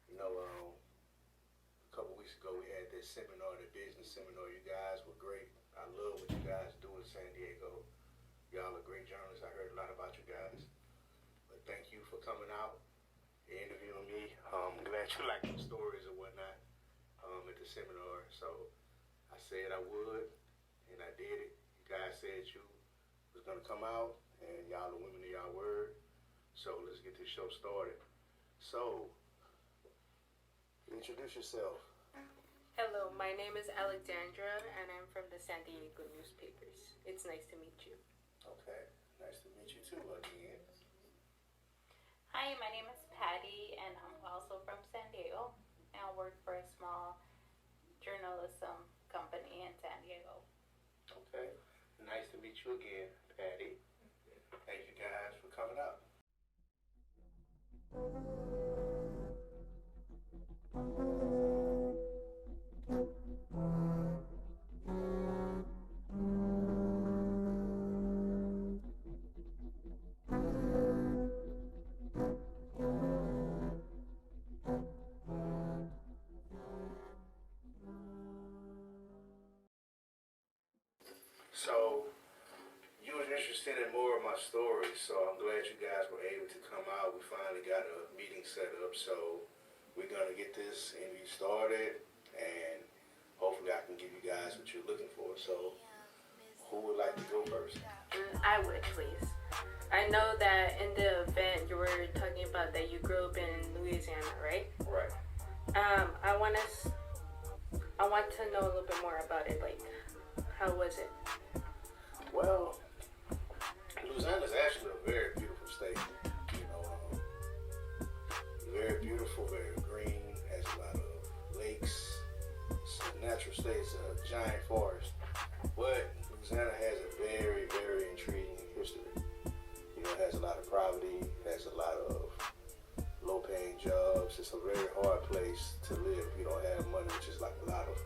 You know, a couple weeks ago we had this seminar, the business seminar. You guys were great. I love what you guys do in San Diego. Y'all are great journalists. I heard a lot about you guys. But thank you for coming out and interviewing me. I'm glad you like the stories and whatnot at the seminar. So I said I would, and I did it. You guys said you was gonna come out, and y'all are women of y'all word. So let's get this show started. So introduce yourself. Hello, my name is Alexandra, and I'm from the San Diego newspapers. It's nice to meet you. Okay, nice to meet you too again. Hi, my name is Patty, and I'm also from San Diego, and I work for a small journalism company in San Diego. Okay, nice to meet you again, Patty. Thank you guys for coming out. So you was interested in more of my story, so I'm glad you guys were able to come out. We finally got a meeting set up, so we're gonna get this interview started, and hopefully I can give you guys what you're looking for. So who would like to go first? I would, please. I know that in the event you were talking about that you grew up in Louisiana, right? Right. I want to know a little bit more about it. Like, how was it? Well, Louisiana is actually a very beautiful state. You know, very beautiful, very green, has a lot of lakes. It's a natural state, it's a giant forest. But Louisiana has a very, very intriguing history. You know, it has a lot of poverty, has a lot of low-paying jobs. It's a very hard place to live if you don't have money, which is like a lot of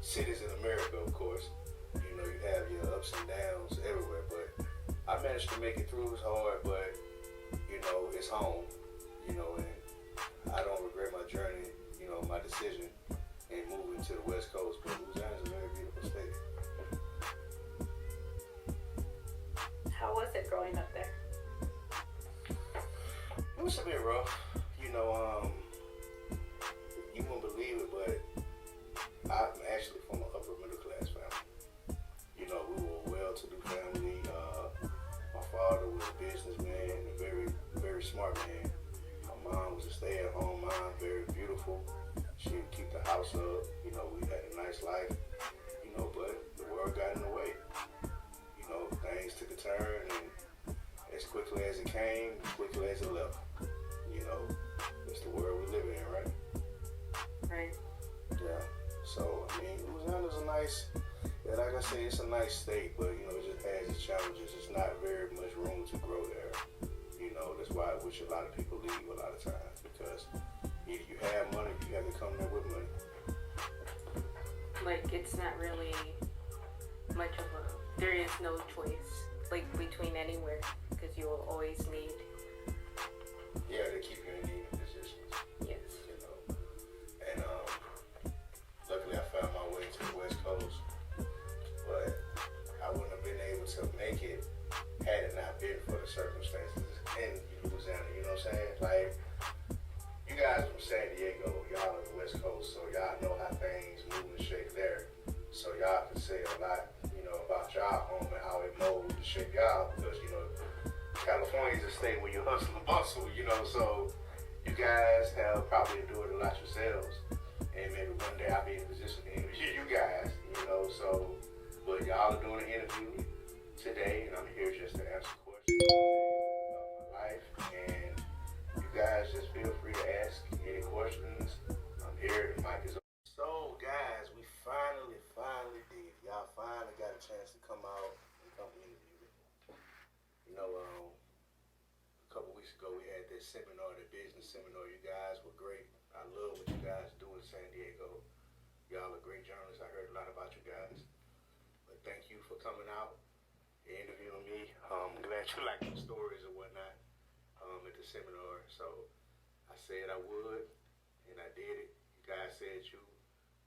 cities in America, of course. You know, you have your ups and downs everywhere, but I managed to make it through. It's hard, but, you know, it's home, you know, and I don't regret my journey, you know, my decision in moving to the West Coast. But Louisiana is a very beautiful state. How was it growing up there? It was a bit rough, you know, you wouldn't believe it, but I'm actually from an upper middle class family. You know, we were a well-to-do family. My father was a businessman, a very, very smart man. My mom was a stay-at-home mom, very beautiful. She would keep the house up. You know, we had a nice life. You know, but the world got in the way. You know, things took a turn, and as quickly as it came, as quickly as it left. You know, it's the world we live in, right? Right. Yeah. So, I mean, Louisiana's a nice, yeah, like I say, it's a nice state, but, you know, it just has its challenges. It's not very much room to grow there. You know, that's why I wish a lot of people leave a lot of times, because either you have money, you have to come there with money. Like, it's not really much of a, there is no choice, like, between anywhere, because you will always need. Yeah, they keep you in needed positions. Yes. You know, and luckily I found my way to the West Coast, but I wouldn't have been able to make it had it not been for the circumstances in Louisiana. You know what I'm saying? Like, you guys from San Diego, y'all on the West Coast, so y'all know how things move and shake there. So y'all can say a lot, you know, about y'all home and how it molds and shape y'all, because, you know, California is a state where you hustle and bustle, you know, so you guys have probably endured a lot yourselves, and maybe one day I'll be in a position to interview you guys, you know, so, but y'all are doing an interview today, and I'm here just to answer questions about my life, and you guys just feel free to ask any questions. I'm here, the mic is open. So, guys, we finally did. Y'all finally got a chance to come out and come interview me. You know, a couple weeks ago we had this seminar, the business seminar. You guys were great. I love what you guys do in San Diego. Y'all are great journalists. I heard a lot about you guys. But thank you for coming out and interviewing me. I'm glad you like the stories and whatnot at the seminar. So I said I would, and I did it. You guys said you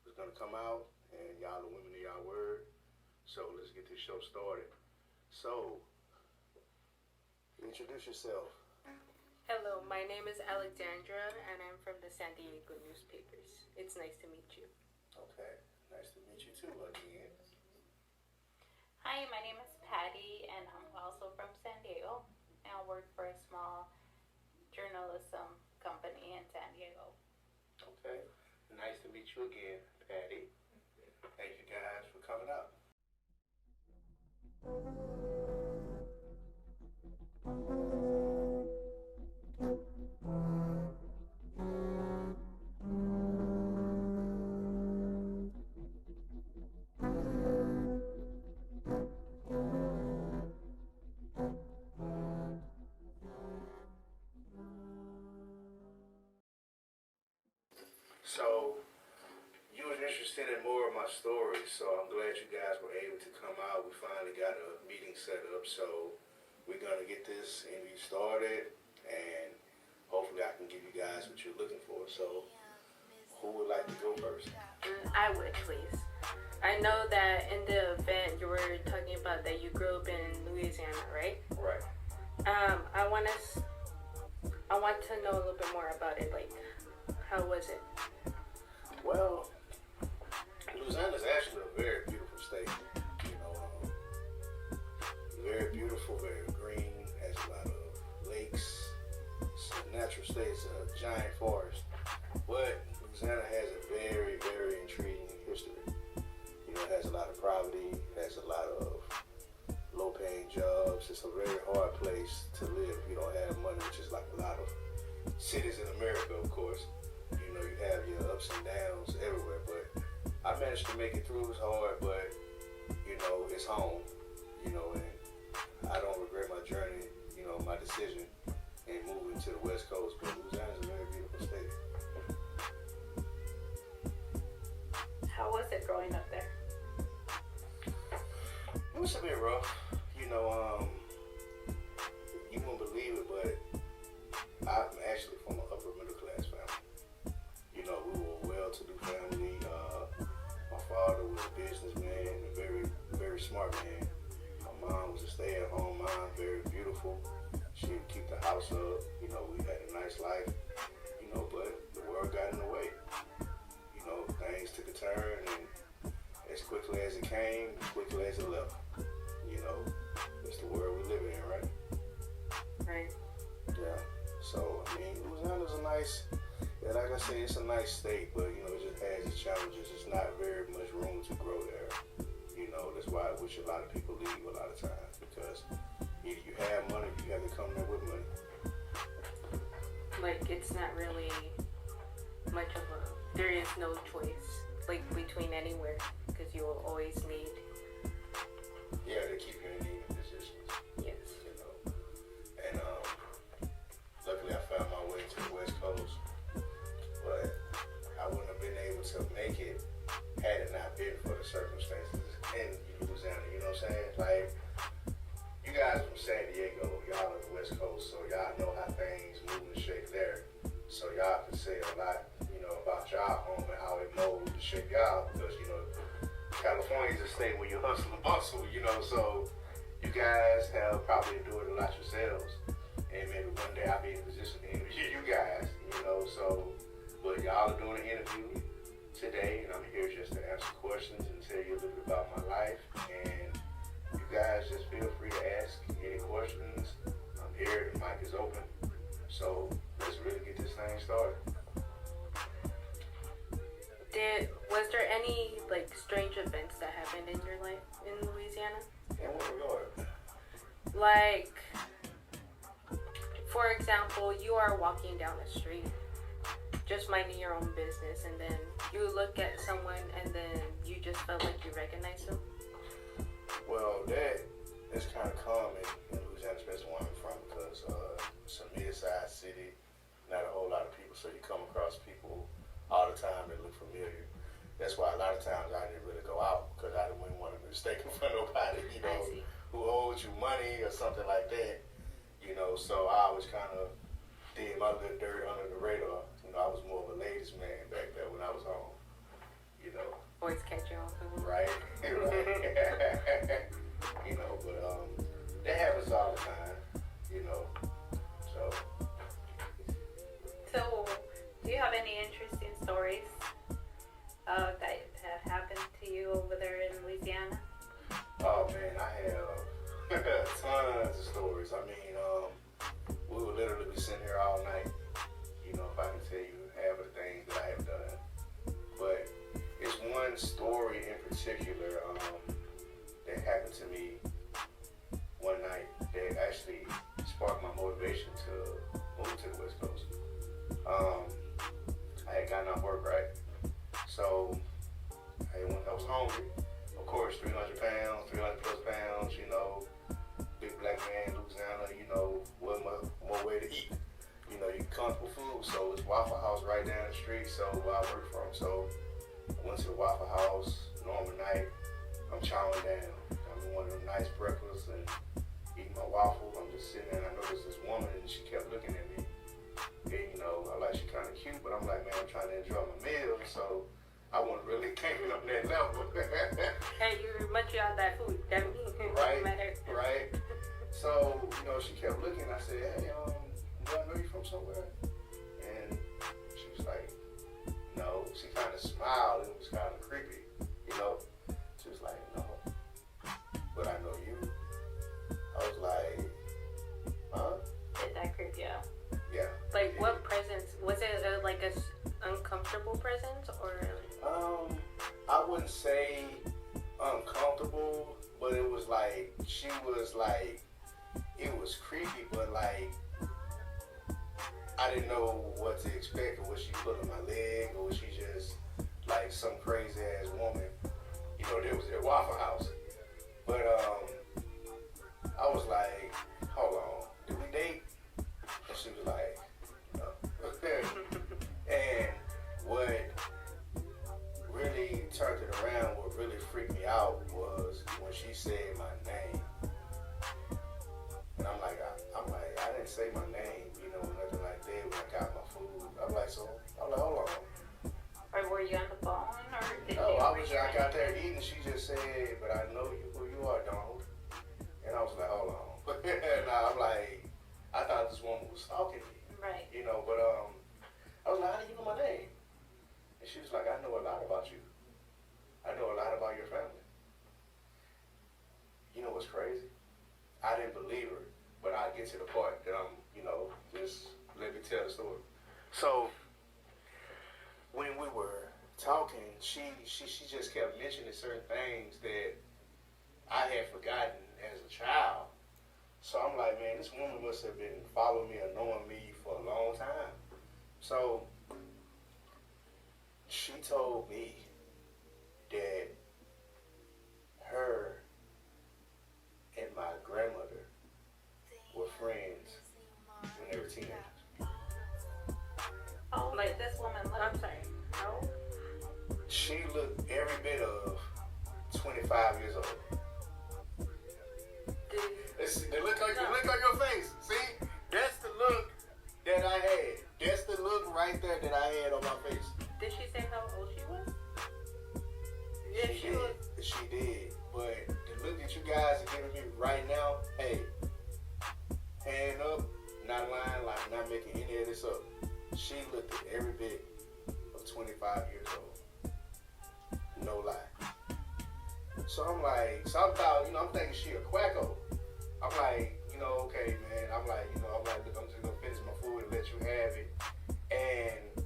was gonna come out, and y'all are women of y'all word. So let's get this show started. So, introduce yourself. Hello, my name is Alexandra, and I'm from the San Diego newspapers. It's nice to meet you. Okay, nice to meet you too again. Hi, my name is Patty, and I'm also from San Diego, and I work for a small journalism company in San Diego. Okay, nice to meet you again, Patty. Thank you guys for coming up. So, you was interested in more of my stories, so I'm glad you guys were able to come out. We finally got a meeting set up, so we're gonna get this interview started, and hopefully I can give you guys what you're looking for. So, who would like to go first? I would, please. I know that in the event you were talking about that you grew up in Louisiana, right? Right. I want to know a little bit more about it. Like, how was it? Well, Louisiana is actually a very beautiful state. You know, very beautiful, very green, has a lot of lakes. It's a natural state, it's a giant forest. But Louisiana has a very, very intriguing history. You know, it has a lot of poverty, it has a lot of low-paying jobs. It's a very hard place to live if you don't have money, which is like a lot of cities in America, of course. You know, you have your ups and downs everywhere, but I managed to make it through. It was hard, but, you know, it's home, you know, and I don't regret my journey, you know, my decision in moving to the West Coast, but Louisiana is a very beautiful state. How was it growing up there? It was a bit rough, you know, you won't believe it, but I'm actually from an upper middle class family. You know, we were a well-to-do family. My father was a businessman, a very, very smart man. My mom was a stay-at-home mom, very beautiful. She would keep the house up. You know, we had a nice life, you know, but the world got in the way. You know, things took a turn, and as quickly as it came, as quickly as it left. You know, it's the world we live in, right? Right. Yeah. So, I mean, Louisiana's a nice, like I say, it's a nice state, but, you know, it just has its challenges. It's not very much room to grow there. You know, that's why I wish a lot of people leave a lot of times, because either you have money, you have to come there with money. Like, it's not really much of there is no choice, like, between anywhere, because you will always need. Yeah, they keep you in needed positions. Yes. You know, and luckily I found my way to the West Coast, but I wouldn't have been able to make it had it not been for the circumstances in Louisiana. You know what I'm saying? Like, you guys from San Diego, y'all on the West Coast, so y'all know how things move and shake there. So y'all can say a lot, you know, about y'all home and how it molds and shape y'all, because, you know, California is a state where you hustle and bustle, you know, so you guys have probably endured a lot yourselves, and maybe one day I'll be in a position to interview you guys, you know, so, but y'all are doing an interview today, and I'm here just to answer questions and tell you a little bit about my life, and you guys just feel free to ask any questions. I'm here, the mic is open, so let's really get this thing started. Was there any, like, strange events that happened in your life in Louisiana? In what regard? Like, for example, you are walking down the street, just minding your own business, and then you look at someone and then you just felt like you recognized them? Well, that is kind of common in Louisiana, especially where I'm from, because it's a mid-sized city, not a whole lot of people, so you come across people all the time that look familiar. That's why a lot of times I didn't really go out, because I didn't want to be mistaken for nobody, you know, who owed you money or something like that, you know, so I always kind of did my little dirt under the radar. You know, I was more of a ladies' luckiest man back there when I was home. You know. Always catch you on food. Right. You know, but that happens all the time. You know. So, do you have any interesting stories that have happened to you over there in Louisiana? Oh man, I have tons of stories. I mean, we would literally be sitting here all night. You know, if I can tell you half of the things that I have done. But it's one story in particular that happened to me one night that actually sparked my motivation to move to the West Coast. I had gotten off work, right? So I was hungry. Of course, 300 pounds, 300 plus pounds, you know, big black man, Louisiana, you know, what more way to eat. You know, you comfortable food. So it's Waffle House right down the street, so where I work from. So I went to the Waffle House, normal night. I'm chowing down. I'm in one of them nice breakfasts and eating my waffle. I'm just sitting there and I noticed this woman and she kept looking at me. And, you know, I like she kind of cute, but I'm like, man, I'm trying to enjoy my meal. So I wasn't really came up that level. Hey, you munching on that food. That means Right, matter. right. So, you know, she kept looking. I said, hey, do I know you from somewhere? And she was like, no. She kind of smiled and it was kind of creepy, you know. She was like, no, but I know you. I was like, huh? Did that creep you out? Yeah. Like, what presence? Was it like a uncomfortable presence or? I wouldn't say uncomfortable, but it was like, she was like, it was creepy, but like, I didn't know what to expect, or was she pulling my leg, or was she just like some crazy ass woman, you know, that was at Waffle House. But I was like, hold on, did we date? And she was like, no. And what really turned it around, what really freaked me out was when she said my name. And I'm like, I didn't say my name, you know, nothing like that when I got my food. I'm like, hold on. Or were you on the phone, or did No, you? I got there eating. She just said, but I know you who you are, Donald. And I was like, hold on. And I'm like, I thought this woman was stalking me. Right. You know, but I was like, how do you know my name? And she was like, I know a lot about you. I know a lot about your family. You know what's crazy? I didn't believe her, but I get to the part that I'm, you know, just let me tell the story. So when we were talking, she just kept mentioning certain things that I had forgotten as a child. So I'm like, man, this woman must have been following me or knowing me for a long time. So she told me that her and my grandmother were friends when they were teenagers. Oh, like this woman looked. I'm sorry. No. She looked every bit of 25 years old. The look on your face. See? That's the look that I had. That's the look right there that I had on my face. Did she say how old she was? She did. But the look that you guys are giving me right now, hey, hand up, not lying, like not making any of this up. She looked at every bit of 25 years old. No lie. So I'm like, so I thought, I'm thinking she a quacko. I'm like, okay, man. I'm like, look, I'm just gonna finish my food and let you have it. And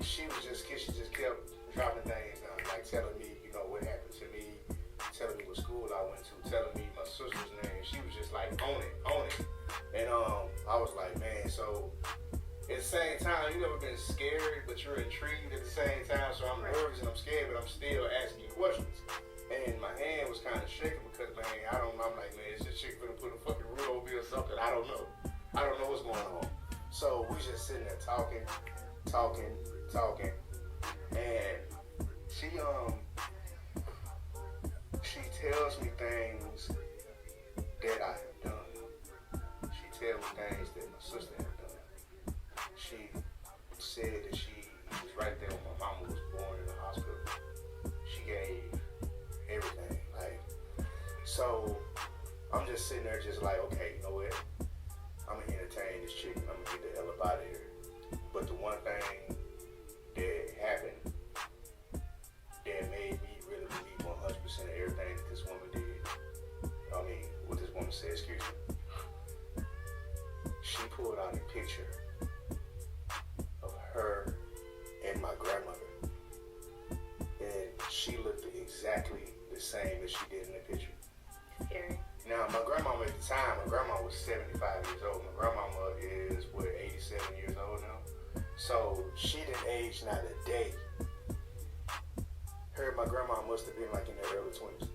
she just kept dropping things down, like telling me, what happened to me, telling me what school I went to, telling me my sister's name. She was just like, on it. And I was like, man, so at the same time, you never been scared, but you're intrigued at the same time. So I'm nervous and I'm scared, but I'm still asking you questions. And my hand was kind of shaking because, man, I'm like, man, is this chick gonna put a fucking root over me or something? I don't know. I don't know what's going on. So we just sitting there talking. And she tells me things that I have done. She tells me things that my sister had done. She said that she was so I'm just sitting there just like, okay, you know what? I'm gonna entertain this chick and I'm gonna get the hell up out of here. But the one thing that happened that made me really believe 100% of everything that this woman did, I mean, what this woman said, excuse me, she pulled out a picture of her and my grandmother. And she looked exactly the same as she did in the picture. Scary. Now, my grandmama at the time, my grandma was 75 years old. My grandmama is, 87 years old now? So, she didn't age not a day. Her and my grandma must have been like in their early 20s.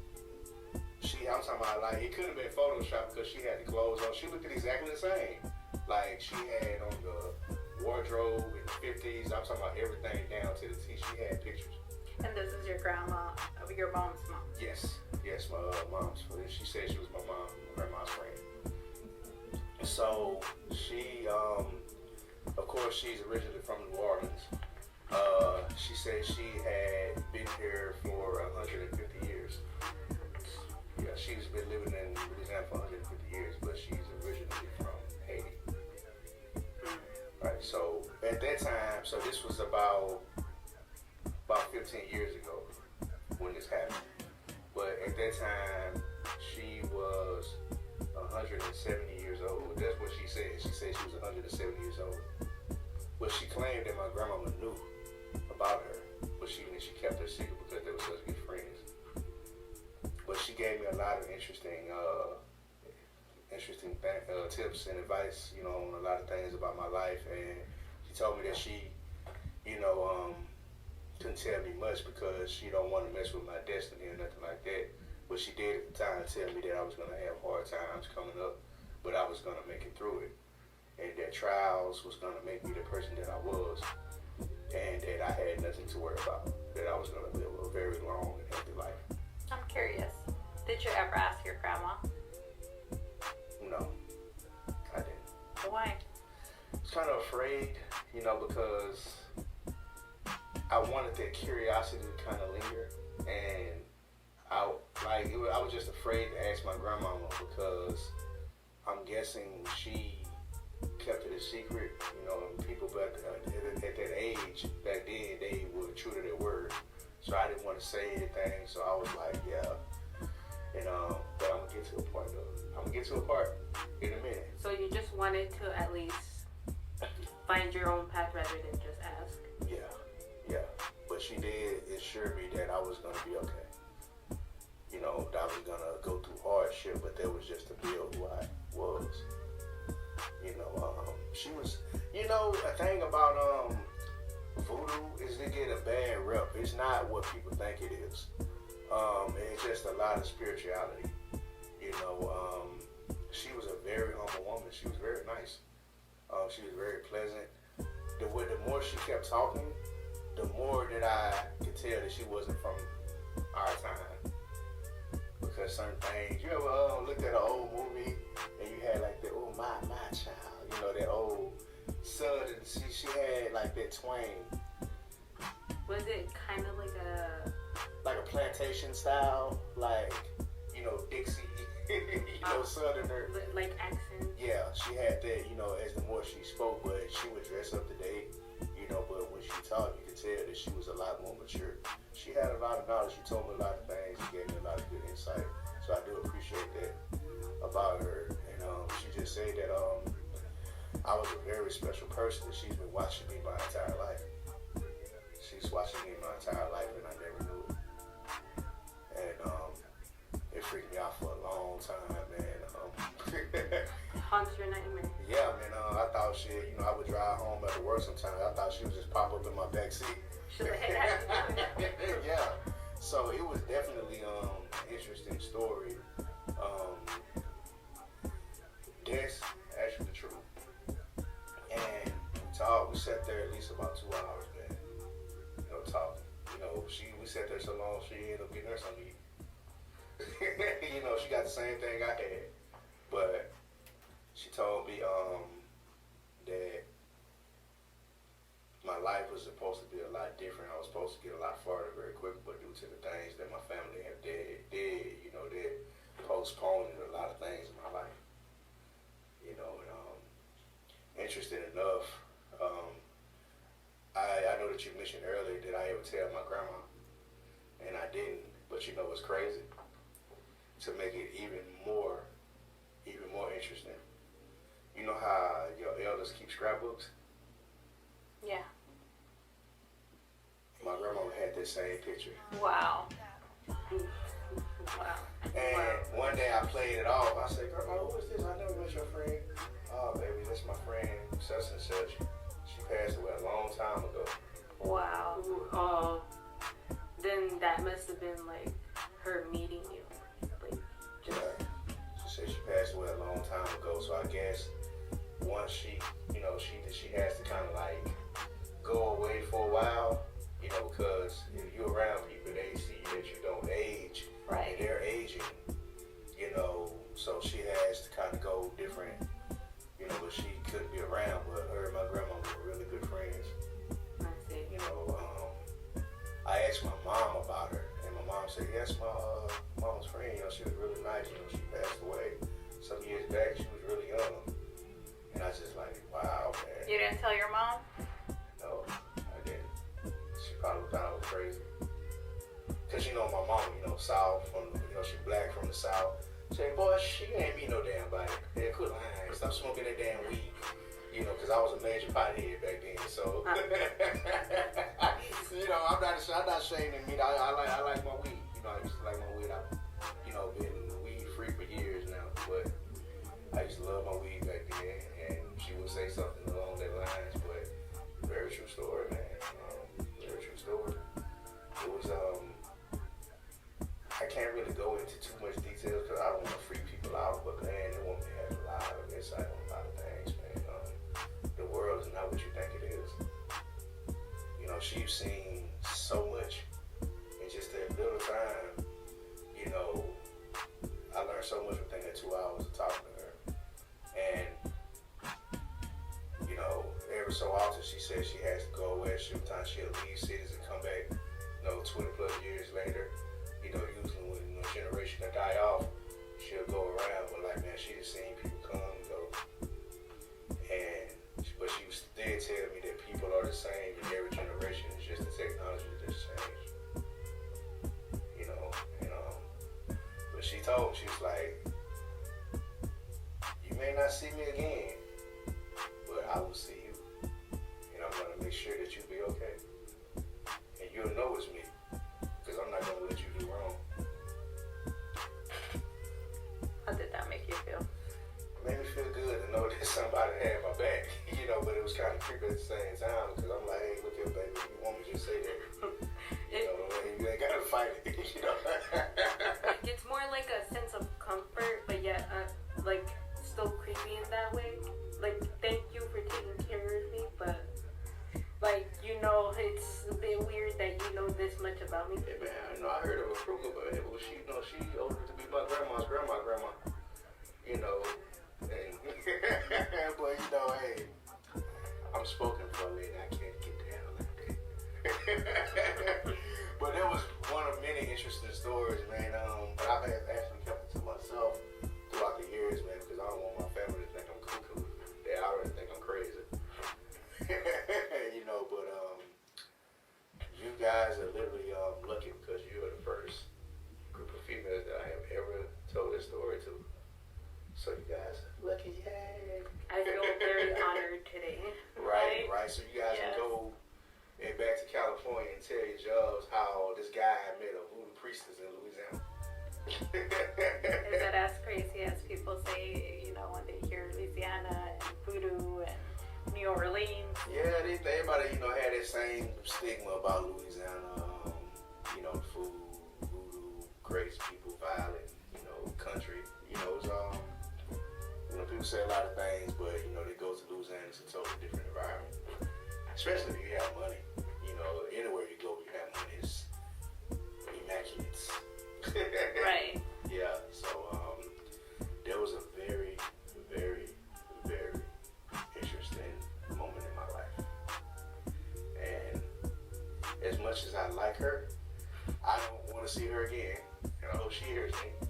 I'm talking about like, it couldn't have been Photoshopped because she had the clothes on. She looked exactly the same. Like, she had on the wardrobe in the 50s. I'm talking about everything down to the T. She had pictures. And this is your grandma, your mom's mom? Yes, my mom's friend. She said she was my grandma's friend. So she, of course, she's originally from New Orleans. She said she had been here for 150 years. Yeah, she's been living in Louisiana for 150 years, but she's originally from Haiti. Right. So at that time, so this was about 15 years ago when this happened. But at that time, she was 170 years old. That's what she said. She said she was 170 years old. But she claimed that my grandmama knew about her, but she kept her secret because they were such good friends. But she gave me a lot of interesting tips and advice, on a lot of things about my life. And she told me that she, couldn't tell me much because she don't want to mess with my destiny or nothing like that. But she did at the time tell me that I was going to have hard times coming up, but I was going to make it through it. And that trials was going to make me the person that I was, and that I had nothing to worry about, that I was going to live a very long and healthy life. I'm curious. Did you ever ask your grandma? No, I didn't. Why? I was kind of afraid, because I wanted that curiosity to kind of linger, and I was just afraid to ask my grandmama because I'm guessing she kept it a secret. People back at that age back then, they were true to their word. So I didn't want to say anything. So I was like, yeah. But I'm gonna get to a point though. I'm gonna get to a part in a minute. So you just wanted to at least find your own path rather than just ask. Yeah. But she did assure me that I was gonna be okay. That I was gonna go through hardship, but that was just to build who I was. She was, a thing about voodoo is to get a bad rep. It's not what people think it is. It's just a lot of spirituality. She was a very humble woman. She was very nice. She was very pleasant. The more she kept talking, the more that I could tell that she wasn't from our time. Because certain things, you ever looked at an old movie and you had like that, oh my child, that old southern, she had like that twang. Was it kind of like a plantation style, like, Dixie, southerner. Like accent? Yeah, she had that, as the more she spoke, but she would dress up to date, but when she talked, you could tell that she was a lot more mature. She had a lot of knowledge. She told me a lot of things. She gave me a lot of good insight. So I do appreciate that about her. And she just said that I was a very special person. She's been watching me my entire life. She's watching me my entire life, and I never knew it. And it freaked me out for a long time, man. Haunts your nightmare. Yeah, man. I thought I would drive home after work sometimes. I thought she would just pop up in my back seat. Yeah. So it was definitely an interesting story. That's actually the truth. And we sat there at least about 2 hours, man. Talking. We sat there so long, she ended up getting her something to eat. She got the same thing I had. But she told me that my life was supposed to be a lot different. I was supposed to get a lot farther very quick, but due to the things that my family have did, that postponing a lot of things in my life. You know, and interesting enough, I know that you mentioned earlier that I ever tell my grandma, and I didn't. But you know what's crazy? To make it even more interesting. You know how your elders keep scrapbooks? Yeah. My grandma had this same picture. Wow. Wow. And one day I played it off. I said, Grandma, who is this? I never met your friend. Oh, baby, that's my friend, such and such. She passed away a long time ago. Wow. Then that must have been like her meeting you. Like, just. Yeah. She said she passed away a long time ago. So I guess once she has to kind of like go away for a while, you know, because if you're around people, they see that you don't age. Right. And they're aging, you know, so she has to kind of go different, you know, but she couldn't be around. But her and my grandma were really good friends. I see. You know, I asked my mom about her, and my mom said, yes, my mom's friend, you know, she was really nice. You know, she passed away some years back. She was really young. And I was just like, wow, man. You didn't tell your mom? No, I didn't. She probably thought I was crazy. Because, you know, my mom, you know, South, she black from the South. Say, boy, she ain't be no damn body. Yeah, quit lying. Stop smoking that damn weed. You know, because I was a major pothead back then. So, you know, I'm not ashamed of me. I like my weed. You know, I used to like my weed. I've, you know, been weed free for years now. But I used to love my weed back then. And she would say something along that lines. But very true story, man. Very true story. It was, I can't really go into too much details because I don't want to freak people out, but man, the woman has a lot of insight on a lot of things, man. The world is not what you think it is. You know, she's seen so much in just a little time. You know, I learned so much within the 2 hours of talking to her. And, you know, every so often she says she has to go away. Sometimes she'll leave cities and come back, you know, 20 plus years later. You know, usually when a generation that die off, she'll go around, but like, man, she just seen people come and go. But she did tell me that people are the same in every generation. It's just the technology that just changed. You know, and but she told me, she was like, you may not see me again, but I will see you. And I'm gonna make sure that you'll be okay. And you'll know it's me. Because I'm not going to let you do wrong. How did that make you feel? It made me feel good to know that somebody had my back, you know, but it was kind of creepy at the same time because I'm like, hey, look here, baby, if you want me, just say that. You know, you ain't got to fight it, you know. It's more like a sense of comfort, but yet, like, still creepy in that way. Like, thank you for taking care of me, but, like, you know, it's a bit weird that you know this much about me. Yeah, man, you know, I heard of a Kruger, but she, you know, she older to be my grandma's grandma. You know, and but you know, hey, I'm spoken for a lady. I can't get down like that. But that was one of many interesting stories, man. But I've actually kept it to myself throughout the years, man, because I don't want my family to think I'm cuckoo. They already think I'm crazy. You know, but you guys are literally lucky because you are the first group of females that I have ever told this story to. So you guys are lucky, yay! I feel very honored today. Right. So you guys can go back to California and tell your jobs how this guy met a voodoo priestess in Louisiana. Is that as crazy as people say, you know, when they hear Louisiana and voodoo and New Orleans? Yeah, everybody, you know, had that same stigma about Louisiana. You know, food, voodoo, crazy people, violent, you know, country. You know, it's you know, people say a lot of things, but you know, they go to Louisiana, it's a totally different environment. Especially if you have money. You know, anywhere you go, you have money, it's immaculate. Right. Yeah. So there was a very, very, very interesting moment in my life, and as much as I like her, I don't want to see her again, and I hope she hears me.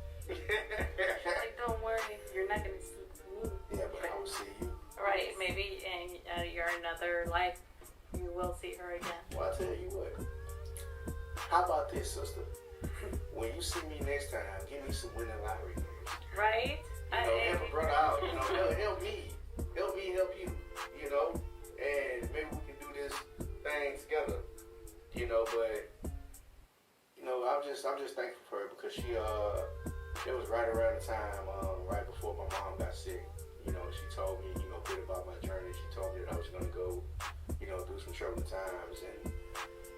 see me next time, give me some winning lottery names. Right? Help a brother out. Help me. Help me help you. And maybe we can do this thing together. But I'm just thankful for her because she it was right around the time right before my mom got sick. She told me a bit about my journey. She told me that I was gonna go through some troubling times, and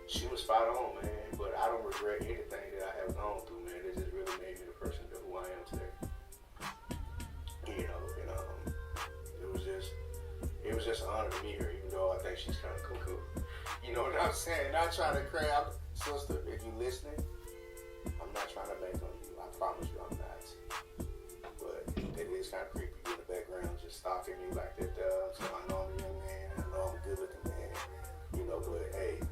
she was spot on, man. But I don't regret anything that I have gone through, man. It just really made me the person who I am today. It was just an honor to meet her, even though I think she's kind of cuckoo. You know what I'm saying? Not trying to crab, sister. If you listening, I'm not trying to bank on you. I promise you, I'm not. But it is kind of creepy in the background, just stalking me like that. So I know I'm a young man. I know I'm a good-looking man. But hey,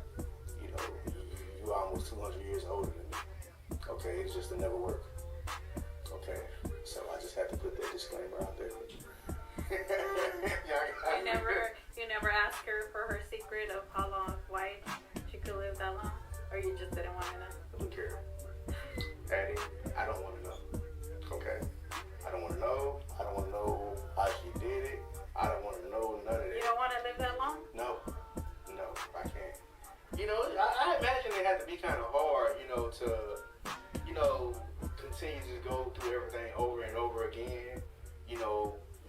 you almost 200 years older than me. Okay, it's just to never work. Okay, so I just have to put that disclaimer out there. You never asked her for her secret of why she could live that long, or you just didn't want to know? I don't care, Patty. I don't want to know. Okay, I don't want to know. I don't want to know how she did it. I don't want to know none of that. You don't want to live that long? No, I can't. I imagine it had to be kind of hard, to continue to go through everything over and over again.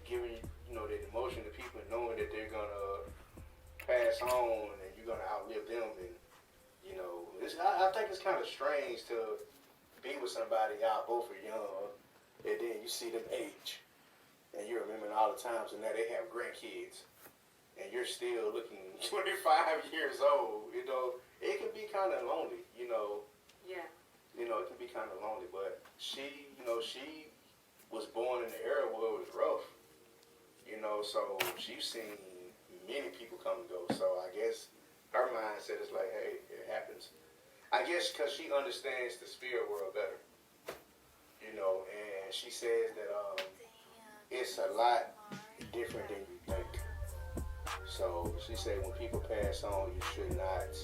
Giving that emotion to people and knowing that they're gonna pass on and you're gonna outlive them, and I think it's kind of strange to be with somebody y'all both are young, and then you see them age, and you remember all the times, and now they have grandkids, and you're still looking 25 years old. It can be kind of lonely. Yeah. It can be kind of lonely, but she was born in the era where it was rough. So she's seen many people come and go. So I guess her mindset is like, hey, it happens. I guess because she understands the spirit world better. And she says that it's a lot different than you think. So she said when people pass on, you should not,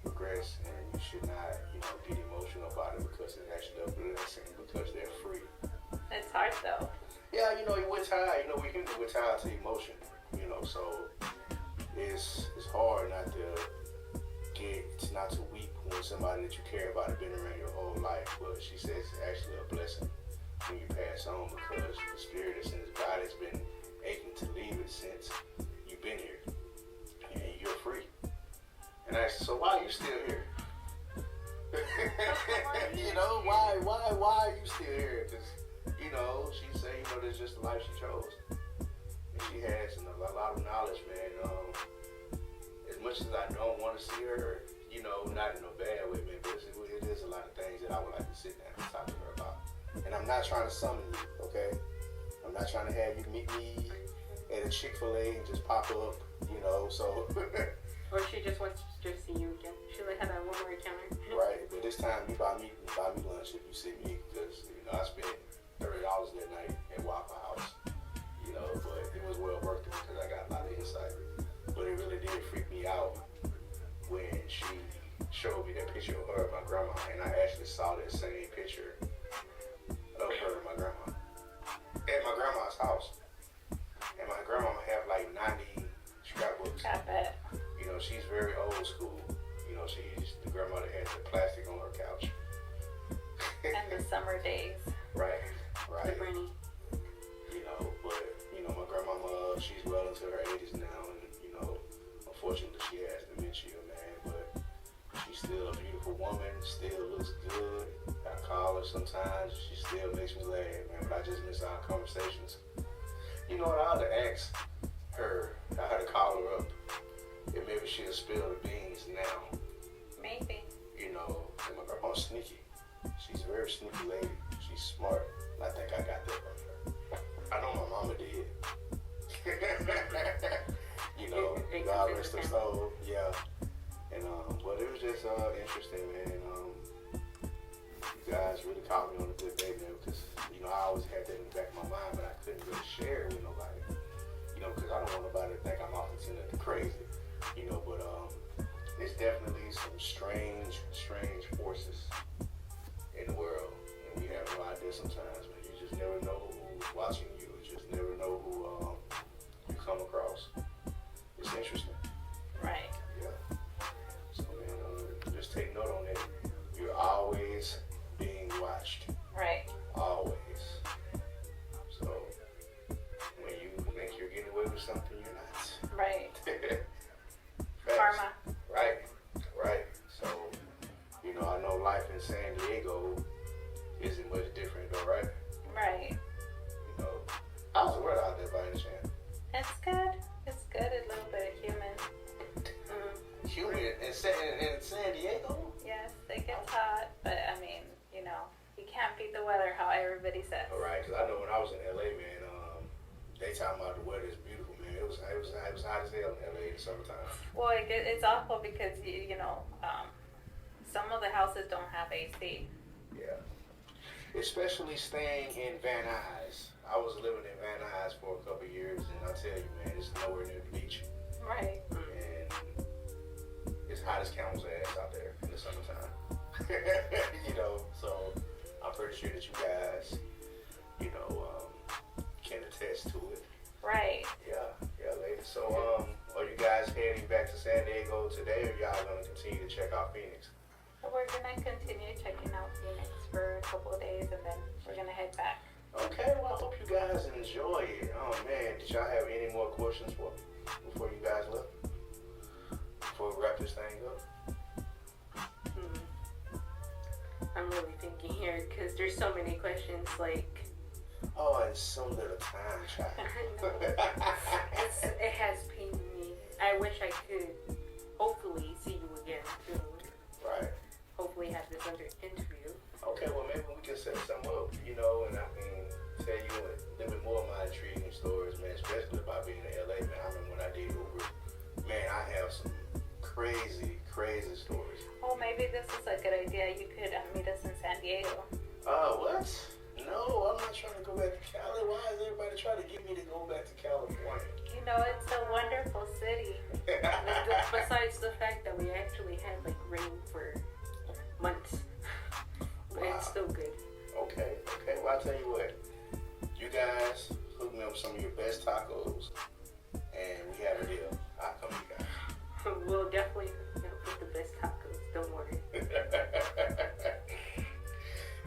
regress, and you should not, get emotional about it because it's actually a blessing because they're free. It's hard though. Yeah, we're tired. We're tired to emotion. So it's hard not to weep when somebody that you care about has been around your whole life. But she says it's actually a blessing when you pass on because the spirit that's in his body has been aching to leave it since you've been here, and you're free. And I said, so why are you still here? Why are you still here? Because she said, there's just the life she chose. And she has a lot of knowledge, man. As much as I don't want to see her, not in a bad way, man, but it is a lot of things that I would like to sit down and talk to her about. And I'm not trying to summon you, okay? I'm not trying to have you meet me at a Chick-fil-A and just pop up, so... Or she just wants to just see you again. She'll have that one more encounter. Right, but this time you buy me lunch if you see me, because I spent $30 that night at Waffle House. But it was well worth it because I got a lot of insight. But it really did freak me out when she showed me that picture of her and my grandma, and I actually saw that same picture of her and my grandma at my grandma's house. And my grandma have like 90 scrapbooks. I bet. She's very old school. She's the grandma that had the plastic on her couch. And the summer days. Right. The Brenny. But my grandmama, she's well into her 80s now, and unfortunately she has dementia, man. But she's still a beautiful woman, still looks good. I call her sometimes, she still makes me laugh, man. But I just miss our conversations. I ought to ask her, I had to call her up. And maybe she'll spill the beans now. Maybe. And my grandma's sneaky. She's a very sneaky lady. She's smart. I think I got that from her. I know my mama did. God rest her soul. Yeah. And but it was just interesting, man. You guys really caught me on a good day, man, because I always had that in the back of my mind, but I couldn't really share it with nobody. Because I don't want nobody to think I'm off into nothing crazy. But it's definitely some strange forces just never know who's watching you. You just never know who you come across. It's interesting. Right. Yeah. So man, just take note on that. You're always being watched. Right. Always. So when you think you're getting away with something, you're not. Right. Facts. Karma. Right. Right. So, I know life in San Diego isn't much different though, right? Right. How's the weather out there by any chance? It's good. It's good. A little bit of humid. Humid in San Diego? Yes, it gets hot, but I mean, you can't beat the weather, how everybody says. All right, because I know when I was in LA, man, they talking about the weather is beautiful, man. It was hot as hell in LA in the summertime. Well, it's awful because some of the houses don't have AC. Yeah. Especially staying in Van Nuys. I was living in Van Nuys for a couple of years, and I tell you, man, it's nowhere near the beach. Right. And it's hot as Camel's ass out there in the summertime. So I'm pretty sure that you guys, can attest to it. Right. Yeah, ladies. So, are you guys heading back to San Diego today, or y'all gonna continue to check out Phoenix? We're gonna continue checking out Phoenix for a couple of days, and then we're gonna head back. Okay, well, I hope you guys enjoy it. Oh man, did y'all have any more questions before you guys left? Before we wrap this thing up? I'm really thinking here because there's so many questions. Like, oh, and so little time, child. It has pained me. I wish I could hopefully see you again soon. Right. Hopefully have this under interview. Okay, well maybe we can set something up, and I can tell you a little bit more of my intriguing stories, man, especially about being in LA, man. I remember when I did Uber, man, I have some crazy stories. Oh, maybe this is a good idea. You could meet us in San Diego. What? No, I'm not trying to go back to Cali. Why is everybody trying to get me to go back to California? It's a wonderful city. Besides the fact that we actually had rain for months, but Wow. it's still good. Okay. Well, I'll tell you what. You guys hook me up with some of your best tacos, and we have a deal. I'll come to you guys. We'll definitely put the best tacos. Don't worry.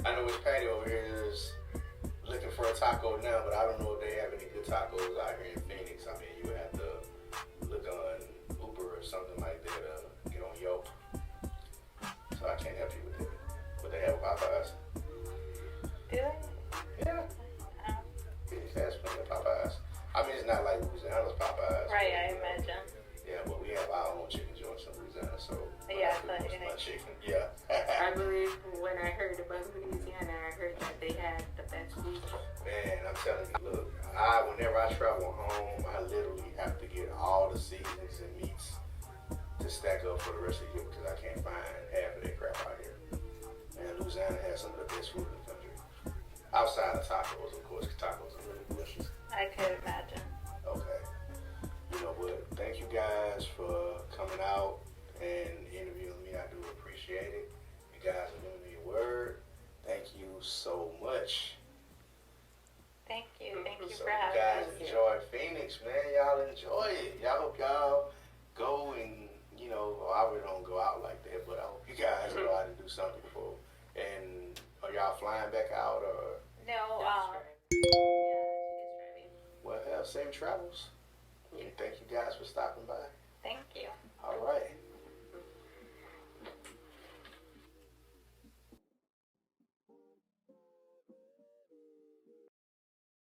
I know Miss Patty over here is looking for a taco now, but I don't know if they have any good tacos out here in Phoenix. I mean, you would have to look on Uber or something like that, get on Yelp. So I can't help you with it. But they have Popeyes. Do they? Yeah. Phoenix has plenty of Popeyes. I mean, it's not like Louisiana's Popeyes. Right, I imagine. Yeah, but we have our own chicken joints in Louisiana, so Yeah, most of my chicken. Yeah. I believe when I heard about Louisiana, I heard that they had the best food. Man, I'm telling you, look, whenever I travel home, I literally have to get all the seasonings and meats to stack up for the rest of the year because I can't find half of that crap out here. And Louisiana has some of the best food in the country. Outside of tacos, of course, 'cause tacos are really delicious. I could imagine. Okay. You know what? Thank you guys for coming out and interviewing me. I do appreciate it. You guys are giving me your word. Thank you so much. Thank you. Thank you So for you having guys us. enjoy Phoenix, man. Y'all enjoy it. Y'all hope y'all go and, I really don't go out like that, but I hope you guys go out and do something before. And are y'all flying back out or? No, That's yeah, she's driving. Well, have safe travels. And thank you guys for stopping by. Thank you. All right.